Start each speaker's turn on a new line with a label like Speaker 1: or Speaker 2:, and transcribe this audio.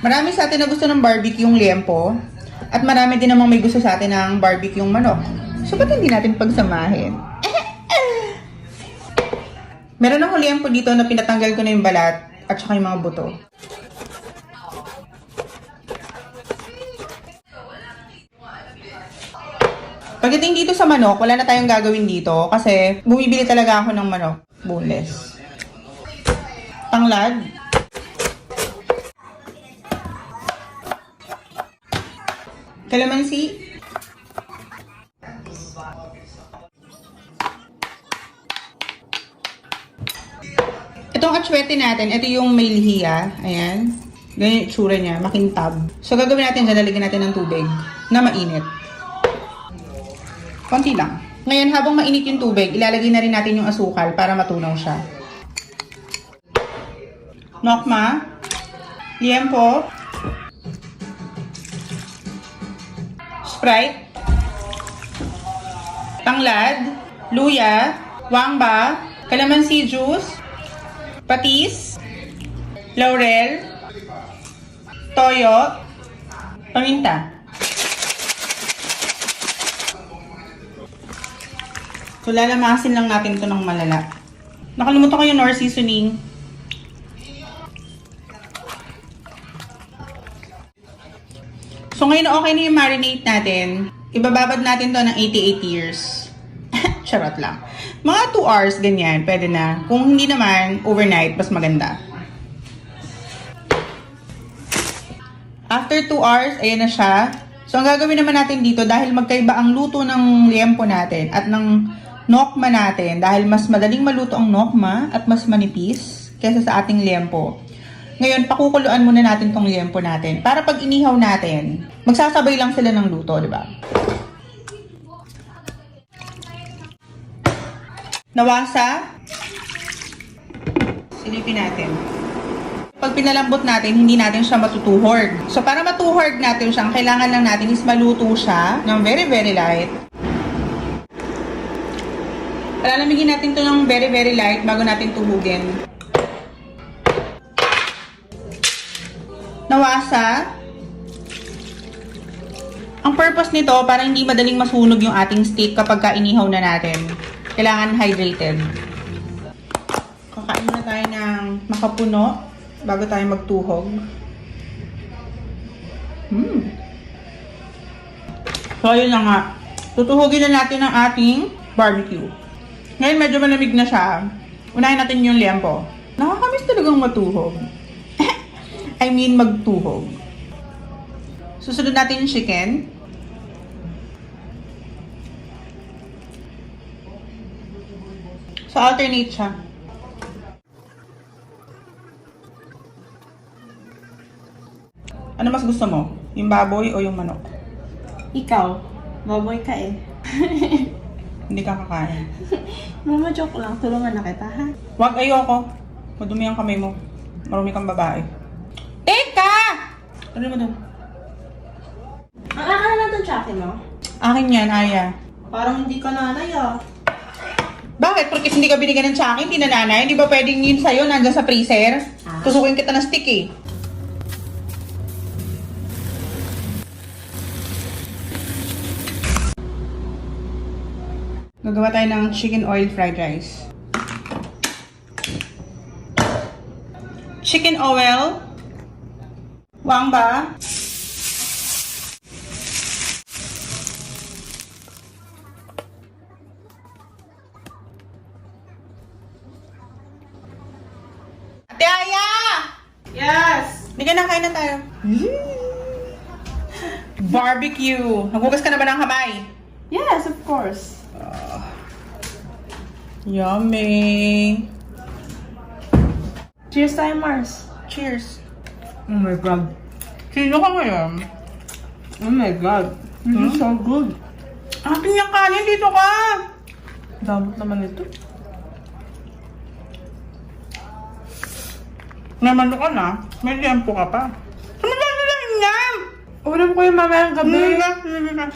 Speaker 1: Marami sa atin na gusto ng barbecue yung liempo. At marami din namang may gusto sa atin ng barbecue yung manok. So, ba't hindi natin pagsamahin? Meron akong liempo dito na pinatanggal ko na yung balat at saka yung mga buto. Pagdating dito sa manok, wala na tayong gagawin dito kasi bumibili talaga ako ng manok, boneless. Tanglad. Kalamansi. Itong atsuete natin, ito yung may lihiya. Ayan. Ganyan yung itsura niya, makintab. So gagawin natin dyan, lalagyan natin ng tubig na mainit. Konti lang. Ngayon, habang mainit yung tubig, ilalagay na rin natin yung asukal para matunaw siya. Nokma, liempo, Sprite, tanglad, luya, wangba, calamansi juice, patis, laurel, toyo, paminta. So, lalamasin lang natin ito ng malala. Nakalimutan ko yung nor seasoning. So, ngayon okay na yung marinate natin. Ibababad natin to ng 88 years. Charot lang. Mga 2 hours, ganyan. Pwede na. Kung hindi naman, overnight, mas maganda. After 2 hours, ayan na siya. So, ang gagawin naman natin dito, dahil magkaiba ang luto ng liempo natin at ng nokma natin, dahil mas madaling maluto ang nokma at mas manipis kaysa sa ating liempo. Ngayon, pakukuluan muna natin tong liempo natin para pag inihaw natin, magsasabay lang sila ng luto, di ba? Nawasa. Silipin natin. Pag pinalambot natin, hindi natin siya matutuhord. So, para matuhord natin siya, ang kailangan lang natin is maluto siya ng very, very light. Palalamigin natin ito ng very, very light bago natin tuhugin. Nawasa. Ang purpose nito, para hindi madaling masunog yung ating steak kapag inihaw na natin. Kailangan hydrated. Kakain na tayo ng makapuno bago tayo magtuhog. So, ayun na nga. Tutuhugin na natin ang ating barbecue. Ngayon, medyo malamig na siya. Unahin natin yung liempo. Nakakamiss talagang matuhog. I mean, magtuhog. Susunod natin yung chicken. So, alternate siya. Ano mas gusto mo? Yung baboy o yung manok?
Speaker 2: Ikaw, baboy ka eh.
Speaker 1: Hindi ka kakain.
Speaker 2: Mama, joke lang. Tulungan na kita, ha?
Speaker 1: Wag, ayoko. Madumi ang kamay mo. Marumi kang babae. Teka! Ano mo dun?
Speaker 2: Ang akin na lang itong tsake mo.
Speaker 1: Akin yan, Aya.
Speaker 2: Parang hindi ka nanay, ah.
Speaker 1: Bakit? Porque hindi ka binigyan ng tsaka, hindi na nanay. Hindi ba pwedeng yun sa'yo, nandyan sa freezer? Tusukin kita ng stick eh. Gagawa tayo ng chicken oil fried rice. Chicken oil. Wangba. Ate Aya!
Speaker 2: Yes!
Speaker 1: Hindi ka na, kain na tayo. Barbecue. Naghugas ka na ba ng kamay?
Speaker 2: Yes, of course.
Speaker 1: Yummy.
Speaker 2: Cheers tayo, Mars.
Speaker 1: Cheers.
Speaker 2: Oh my God.
Speaker 1: Sino ka ngayon?
Speaker 2: Oh my God. This is so good.
Speaker 1: Akin yung kanin, dito ka!
Speaker 2: Damot naman ito.
Speaker 1: Naman ka na, may liempo ka pa. Saan mo ba nila inyam?
Speaker 2: Ulam ko yung mamayang gabi.
Speaker 1: Sige ka.